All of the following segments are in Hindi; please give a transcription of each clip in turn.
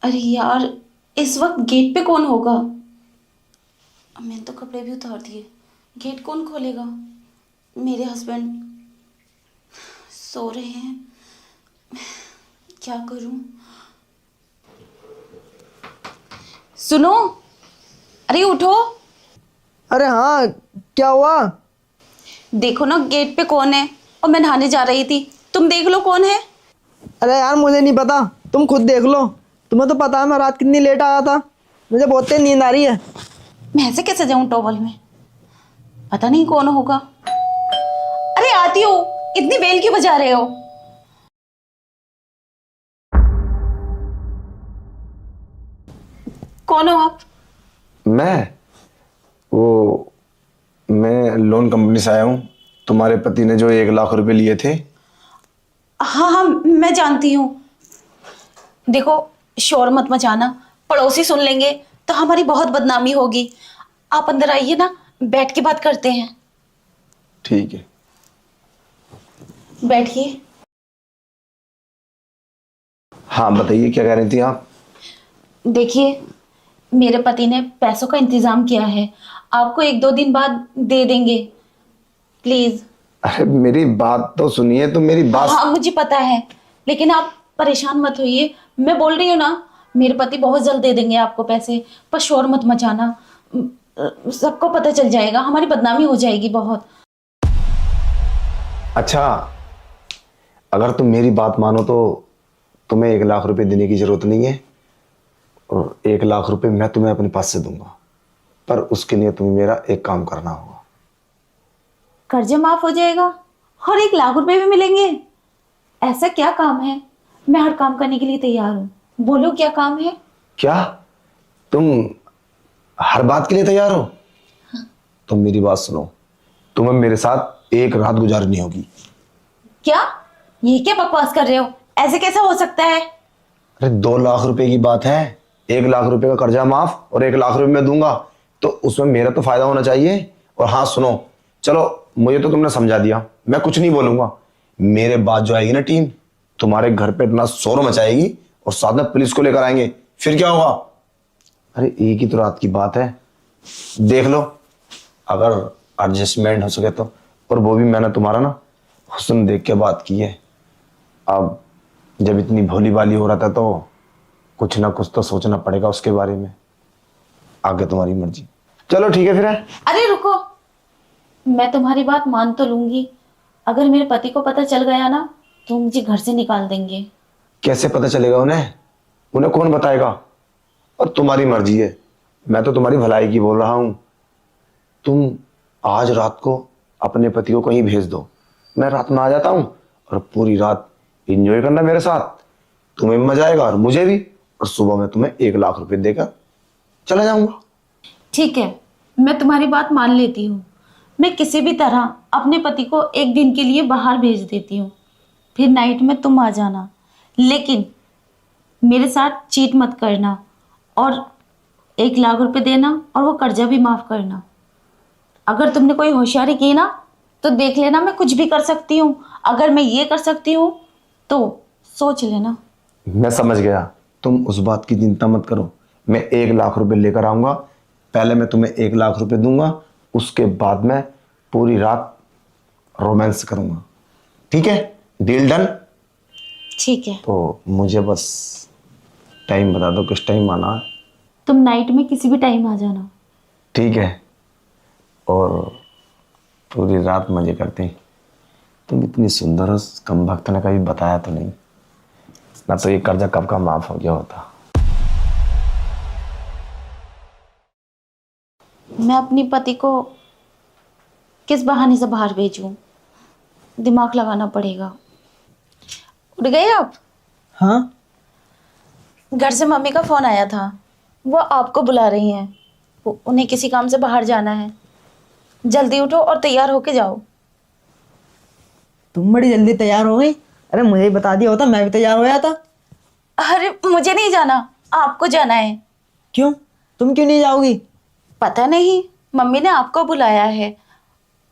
अरे यार, इस वक्त गेट पे कौन होगा? मैंने तो कपड़े भी उतार दिए। गेट कौन खोलेगा? मेरे हस्बैंड सो रहे हैं। क्या करूं? सुनो, अरे उठो। अरे हाँ, क्या हुआ? देखो ना गेट पे कौन है। और मैं नहाने जा रही थी, तुम देख लो कौन है। अरे यार, मुझे नहीं पता, तुम खुद देख लो। तुम्हें तो पता है मैं रात कितनी लेट आया था। मुझे बहुत तेज नींद आ रही है। मैं ऐसे कैसे जाऊं टॉवल में? पता नहीं कौन होगा। अरे आती हो, इतनी बेल क्यों बजा रहे हो? कौन हो आप? मैं वो मैं लोन कंपनी से आया हूँ। तुम्हारे पति ने जो 1 लाख रुपए लिए थे। हाँ हाँ, मैं जानती हूँ। देखो, शोर मत मचाना, पड़ोसी सुन लेंगे तो हमारी बहुत बदनामी होगी। आप अंदर आइए ना, बैठ के बात करते हैं। ठीक है। बैठिए। हाँ बताइए, क्या कह रही थी आप? देखिए, मेरे पति ने पैसों का इंतजाम किया है, आपको 1-2 दिन बाद दे देंगे। प्लीज। अरे मेरी बात तो सुनिए, तो मेरी बात। हाँ मुझे पता है, लेकिन आप परेशान मत होइए। मैं बोल रही हूँ ना, मेरे पति बहुत जल्द दे देंगे आपको पैसे। पर शोर मत मचाना, सबको पता चल जाएगा, हमारी बदनामी हो जाएगी बहुत। अच्छा, अगर तुम मेरी बात मानो तो तुम्हें 1 लाख रुपए देने की जरूरत नहीं है। और 1 लाख रुपए मैं तुम्हें अपने पास से दूंगा। पर उसके लिए तुम्हें मेरा एक काम करना होगा। कर्जा माफ हो जाएगा और 1 लाख रुपए भी मिलेंगे? ऐसा क्या काम है? मैं हर काम करने के लिए तैयार हूँ, बोलो क्या काम है। क्या तुम हर बात के लिए तैयार हो? तुम मेरी बात सुनो, तुम्हें मेरे साथ एक रात गुजारनी होगी। क्या? ये क्या बकवास कर रहे हो? ऐसे कैसा हो सकता है? अरे 2 लाख रुपए की बात है। 1 लाख रुपए का कर्जा माफ और 1 लाख रुपए मैं दूंगा, तो उसमें मेरा तो फायदा होना चाहिए। और हाँ सुनो, चलो मुझे तो तुमने समझा दिया, मैं कुछ नहीं बोलूंगा। मेरे बाद जो आएगी ना टीम, तुम्हारे घर पे इतना शोर मचाएगी और साथ में पुलिस को लेकर आएंगे। फिर क्या होगा? अरे एक ही तो रात की बात है, देख लो अगर एडजस्टमेंट हो सके तो। और वो भी मैंने तुम्हारा ना हुस्न देख के बात की है। अब जब इतनी भोली भाली हो रहा था तो कुछ ना कुछ तो सोचना पड़ेगा उसके बारे में। आगे तुम्हारी मर्जी। चलो ठीक है फिर है। अरे रुको, मैं तुम्हारी बात मान तो लूंगी, अगर मेरे पति को पता चल गया ना तो मुझे घर से निकाल देंगे। कैसे पता चलेगा उन्हें? उन्हें कौन बताएगा? और तुम्हारी मर्जी है, मैं तो तुम्हारी भलाई की बोल रहा हूं। तुम आज रात को अपने पति को कहीं भेज दो, मैं रात में आ जाता हूं और पूरी रात एंजॉय करना मेरे साथ। तुम्हें भी मजा आएगा और मुझे भी। और सुबह मैं तुम्हें 1 लाख रुपए देकर चला जाऊंगा। ठीक है, मैं तुम्हारी बात मान लेती हूँ। मैं किसी भी तरह अपने पति को एक दिन के लिए बाहर भेज देती हूँ, फिर नाइट में तुम आ जाना। लेकिन मेरे साथ चीट मत करना, और 1 लाख रुपए देना और वो कर्जा भी माफ करना। अगर तुमने कोई होशियारी की ना तो देख लेना, मैं कुछ भी कर सकती हूँ। अगर मैं ये कर सकती हूँ तो सोच लेना। मैं समझ गया, तुम उस बात की चिंता मत करो। मैं 1 लाख रुपए लेकर आऊंगा। पहले मैं तुम्हें 1 लाख रुपए दूंगा, उसके बाद मैं पूरी रात रोमांस करूंगा। ठीक है, डील डन। ठीक है, तो मुझे बस टाइम बता दो, किस टाइम आना है। तुम नाइट में किसी भी टाइम आ जाना। ठीक है, और पूरी रात मजे करते हैं। तुम इतनी सुंदर हो, कम वक्त ने कभी बताया तो नहीं, ना तो ये कर्जा कब का माफ हो गया होता। मैं अपने पति को किस बहाने से बाहर भेजूं? दिमाग लगाना पड़ेगा। उठ गए आप? हाँ। घर से मम्मी का फोन आया था, वो आपको बुला रही हैं। उन्हें किसी काम से बाहर जाना है। जल्दी उठो और तैयार होके जाओ। तुम बड़ी जल्दी तैयार हो गई। अरे मुझे ही बता दिया होता, मैं भी तैयार हो जाता। अरे मुझे नहीं जाना, आपको जाना है। क्यों? तुम क्यों नहीं जाओगी? पता नहीं, मम्मी ने आपको बुलाया है।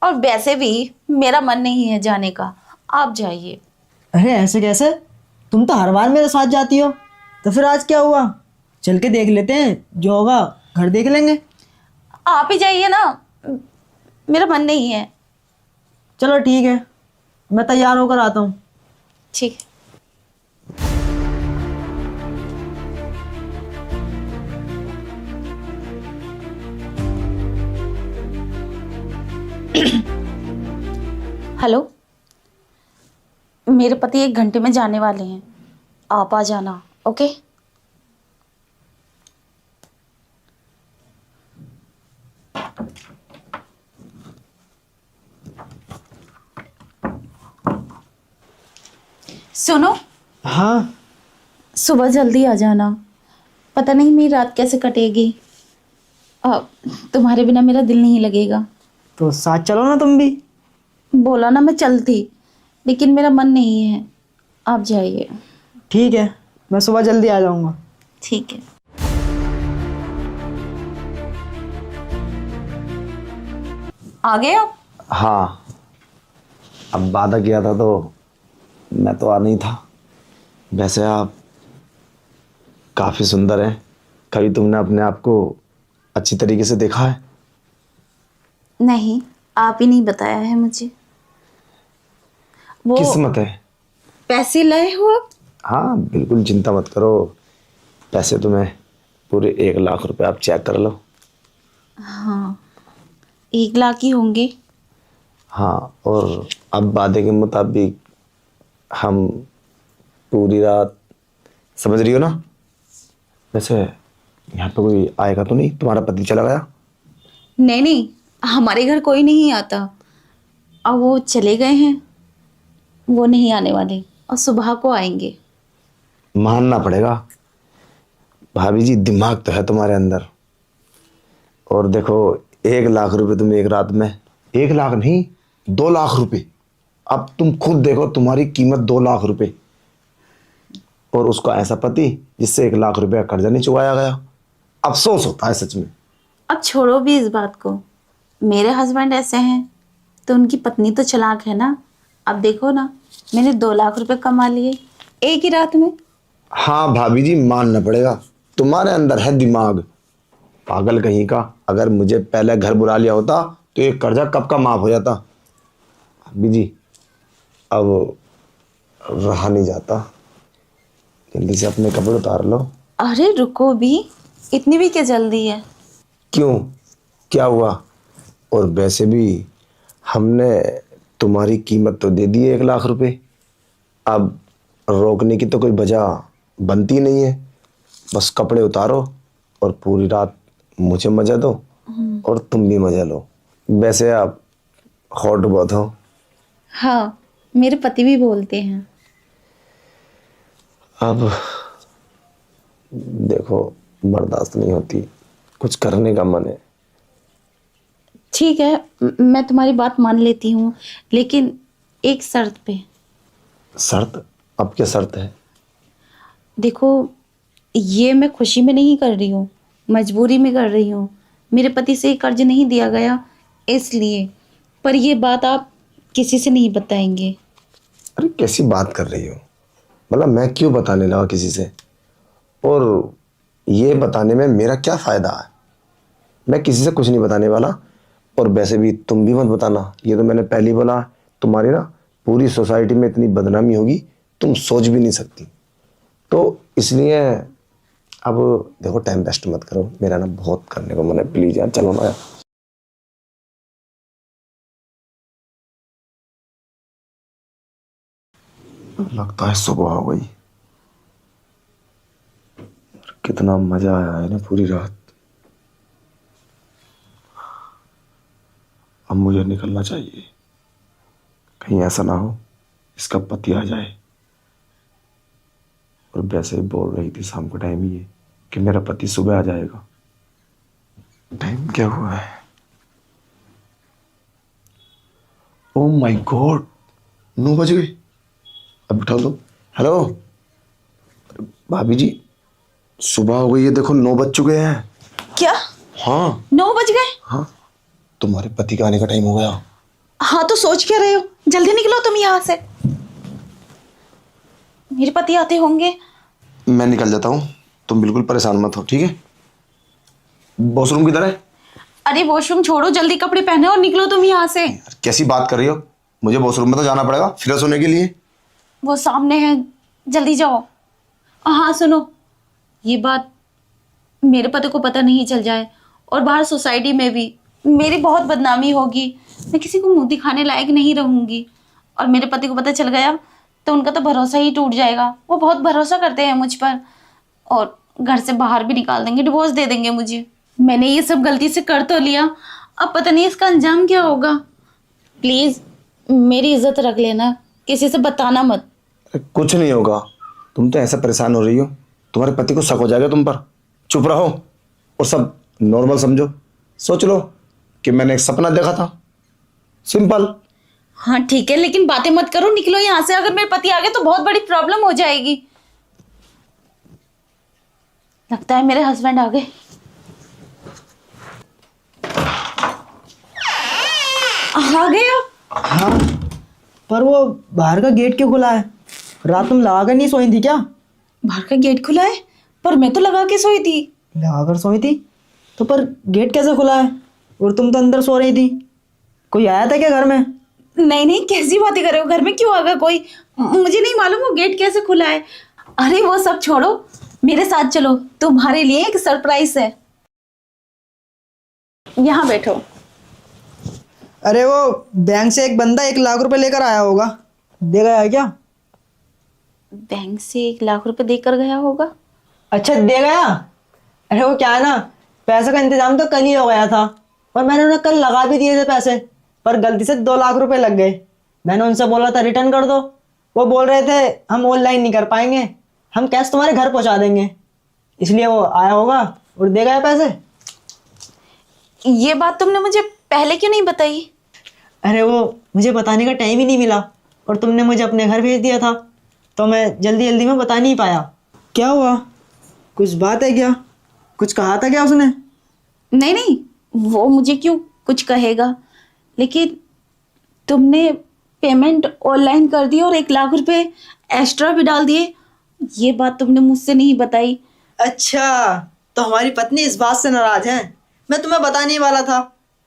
और वैसे भी मेरा मन नहीं है जाने का, आप जाइए। अरे ऐसे कैसे? तुम तो हर बार मेरे साथ जाती हो। तो फिर आज क्या हुआ? चल के देख लेते हैं, जो होगा घर देख लेंगे। आप ही जाइए ना, मेरा मन नहीं है। चलो ठीक है, मैं तैयार होकर आता हूँ। ठीक है। हेलो, मेरे पति 1 घंटे में जाने वाले हैं, आप आ जाना। ओके। सुनो, हाँ, सुबह जल्दी आ जाना, पता नहीं मेरी रात कैसे कटेगी। तुम्हारे बिना मेरा दिल नहीं लगेगा। तो साथ चलो ना तुम भी। बोला ना मैं चलती, लेकिन मेरा मन नहीं है। आप जाइए। ठीक है, मैं सुबह जल्दी आ जाऊँगा। ठीक है। आ गए आप? हाँ, अब वादा किया था तो मैं तो आना ही था। वैसे आप काफ़ी सुंदर हैं। कभी तुमने अपने आप को अच्छी तरीके से देखा है? नहीं, आप ही नहीं बताया है मुझे। वो किस्मत है। पैसे लाए हो आप? हाँ बिल्कुल, चिंता मत करो। पैसे तुम्हें पूरे 1 लाख रुपए आप चेक कर लो। हाँ, 1 लाख ही होंगे। हाँ, और अब वादे के मुताबिक हम पूरी रात, समझ रही हो ना? वैसे यहाँ पे कोई आएगा तो नहीं? तुम्हारा पति चला गया? नहीं नहीं, हमारे घर कोई नहीं आता। अब वो चले गए हैं, वो नहीं आने वाले और सुबह को आएंगे। मानना पड़ेगा भाभी जी, दिमाग तो है तुम्हारे अंदर। और देखो, 1 लाख रुपए तुम एक रात में, 1 लाख नहीं 2 लाख रुपए। अब तुम खुद देखो, तुम्हारी कीमत 2 लाख रुपए, और उसका ऐसा पति जिससे 1 लाख रुपए का कर्जा नहीं चुकाया गया। अफसोस होता है सच में। अब छोड़ो भी इस बात को। मेरे हस्बैंड ऐसे हैं तो उनकी पत्नी तो चालाक है ना। अब देखो ना, मैंने 2 लाख रुपए कमा लिए एक ही रात में। हाँ भाभी जी, मानना पड़ेगा, तुम्हारे अंदर है दिमाग। पागल कहीं का, अगर मुझे पहले घर बुला लिया होता तो ये कर्जा कब का माफ हो जाता। भाभी जी, अब रहा नहीं जाता, जल्दी से अपने कपड़े उतार लो। अरे रुको भी, इतनी भी क्या जल्दी है? क्यों, क्या हुआ? और वैसे भी हमने तुम्हारी कीमत तो दे दी है 1 लाख रुपए। अब रोकने की तो कोई वजह बनती नहीं है। बस कपड़े उतारो और पूरी रात मुझे मजा दो और तुम भी मजा लो। वैसे आप हॉट बहुत हो। हाँ, मेरे पति भी बोलते हैं। अब देखो, बर्दाश्त नहीं होती, कुछ करने का मन है। ठीक है, मैं तुम्हारी बात मान लेती हूँ, लेकिन एक शर्त पे। शर्त? अब क्या शर्त है? देखो, ये मैं खुशी में नहीं कर रही हूँ, मजबूरी में कर रही हूँ। मेरे पति से कर्ज नहीं दिया गया इसलिए। पर ये बात आप किसी से नहीं बताएंगे। अरे कैसी बात कर रही हो? मतलब मैं क्यों बताने लगा किसी से? और ये बताने में मेरा क्या फ़ायदा है? मैं किसी से कुछ नहीं बताने वाला। और वैसे भी तुम भी मत बताना, ये तो मैंने पहले ही बोला। तुम्हारी ना पूरी सोसाइटी में इतनी बदनामी होगी, तुम सोच भी नहीं सकती। तो इसलिए अब देखो, टाइम वेस्ट मत करो, मेरा ना बहुत करने को मन है। प्लीज़ यार, चलो ना यार। लगता है सुबह हो गई। कितना मजा आया है ना पूरी रात। अब मुझे निकलना चाहिए, कहीं ऐसा ना हो इसका पति आ जाए। और वैसे ही बोल रही थी शाम को टाइम ही है कि मेरा पति सुबह आ जाएगा। टाइम क्या हुआ है? ओ माय गॉड, 9 बज गए। अब उठा दो। हेलो भाभी जी, सुबह हो गई है, देखो 9 बज चुके हैं। क्या? हाँ 9 बज गए? हाँ, तुम्हारे पति का आने का टाइम हो गया। हाँ, तो सोच क्या रहे हो? जल्दी निकलो तुम यहाँ से। मेरे पति आते होंगे मैं निकल जाता हूँ, तुम बिल्कुल परेशान मत हो, ठीक है? वॉशरूम किधर है? अरे वॉशरूम छोड़ो, जल्दी कपड़े पहने और निकलो तुम यहाँ से। यार, कैसी बात कर रही हो? मुझे वॉशरूम में तो जाना पड़ेगा फ्रेश होने के लिए। वो सामने है, जल्दी जाओ। हाँ सुनो, ये बात मेरे पति को पता नहीं चल जाए और बाहर सोसाइटी में भी मेरी बहुत बदनामी होगी। मैं किसी को मुंह दिखाने लायक नहीं रहूंगी और मेरे पति को पता चल गया तो उनका तो भरोसा ही टूट जाएगा। वो बहुत भरोसा करते हैं मुझ पर और घर से बाहर भी निकाल देंगे, डिवोर्स दे देंगे मुझे। मैंने ये सब गलती से कर तो लिया, अब पता नहीं इसका अंजाम क्या होगा। प्लीज मेरी इज्जत रख लेना, किसी से बताना मत। कुछ नहीं होगा, तुम तो ऐसा परेशान हो रही हो, तुम्हारे पति को शक हो जाएगा तुम पर। चुप रहो और सब नॉर्मल समझो। सोच लो कि मैंने एक सपना देखा था, सिंपल। हाँ ठीक है, लेकिन बातें मत करो, निकलो यहाँ से। अगर मेरे पति आ गए तो बहुत बड़ी प्रॉब्लम हो जाएगी। लगता है मेरे हस्बैंड आ गए। आ गए हो? हाँ, पर वो बाहर का गेट क्यों खुला है? रात तुम लगा कर नहीं सोई थी क्या? बाहर का गेट खुला है, पर मैं तो लगा के सोई थी। लगा कर सोई थी तो पर गेट कैसे खुला है? और तुम तो अंदर सो रही थी। कोई आया था क्या घर में? नहीं नहीं, कैसी बातें कर रहे हो? घर में क्यों आ गया कोई? मुझे नहीं मालूम वो गेट कैसे खुला है। अरे वो सब छोड़ो, मेरे साथ चलो, तुम्हारे लिए एक सरप्राइज है। यहाँ बैठो। अरे वो बैंक से एक बंदा 1 लाख रुपए लेकर आया होगा, दे गया है क्या? बैंक से 1 लाख रुपए देकर गया होगा? अच्छा, दे गया। अरे वो क्या है ना, पैसे का इंतजाम तो कल ही हो गया था और मैंने उन्हें कल लगा भी दिए थे पैसे, पर गलती से 2 लाख रुपए लग गए। मैंने उनसे बोला था रिटर्न कर दो, वो बोल रहे थे हम ऑनलाइन नहीं कर पाएंगे, हम कैश तुम्हारे घर पहुंचा देंगे। इसलिए वो आया होगा और दे गया पैसे। ये बात तुमने मुझे पहले क्यों नहीं बताई? अरे वो मुझे बताने का टाइम ही नहीं मिला और तुमने मुझे अपने घर भेज दिया था, तो मैं जल्दी जल्दी में बता नहीं पाया। क्या हुआ, कुछ बात है क्या? कुछ कहा था क्या उसने? नहीं नहीं, वो मुझे क्यों कुछ कहेगा, लेकिन तुमने पेमेंट ऑनलाइन कर दी और 1 लाख रुपए एक्स्ट्रा भी डाल दिए, ये बात तुमने मुझसे नहीं बताई। अच्छा, तो हमारी पत्नी इस बात से नाराज है। मैं तुम्हें बताने ही वाला था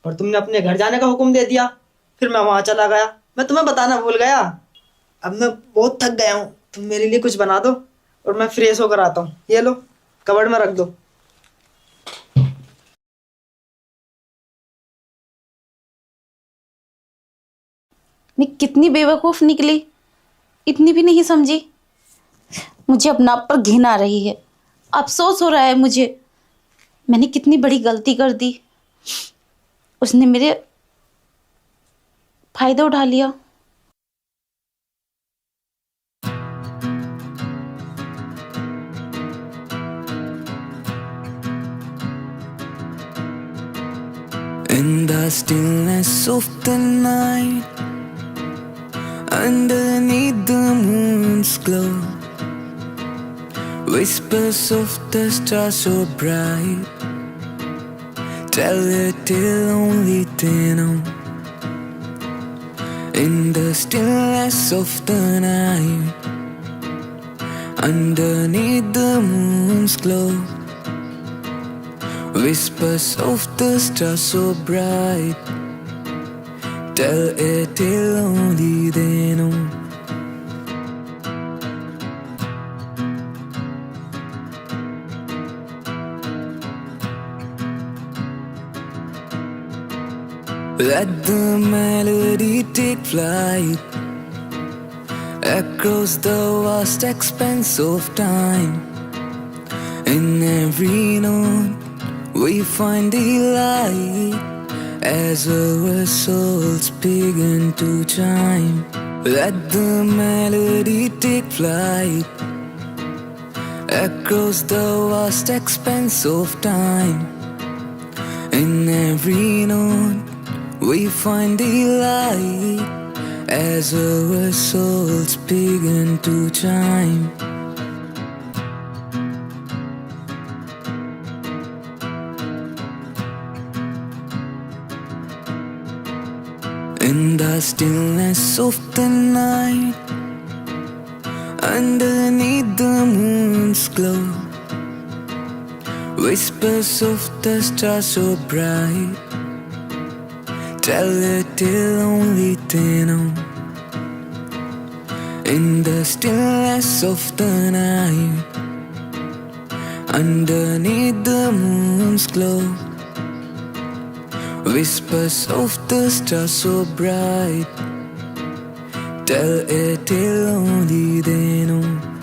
पर तुमने अपने घर जाने का हुक्म दे दिया, फिर मैं वहां चला गया, मैं तुम्हें बताना भूल गया। अब मैं बहुत थक गया हूँ, तुम मेरे लिए कुछ बना दो और मैं फ्रेश होकर आता हूँ। ये लो, कबर्ड में रख दो। मैं कितनी बेवकूफ निकली, इतनी भी नहीं समझी। मुझे अपना आप पर घिन आ रही है, अफसोस हो रहा है मुझे। मैंने कितनी बड़ी गलती कर दी, उसने मेरे फायदा उठा लिया। In the stillness of the night, underneath the moon's glow, whispers of the stars so bright, tell a tale only they know. In the stillness of the night, underneath the moon's glow, whispers of the stars so bright, tell a tale only they know. Let the melody take flight across the vast expanse of time. In every note we find delight as our souls begin to chime. Let the melody take flight across the vast expanse of time. In every note we find delight as our souls begin to chime. In the stillness of the night, underneath the moon's glow. Whispers of the stars so bright, tell it till only they know. In the stillness of the night, underneath the moon's glow, whispers of the stars so bright, tell it till only they know.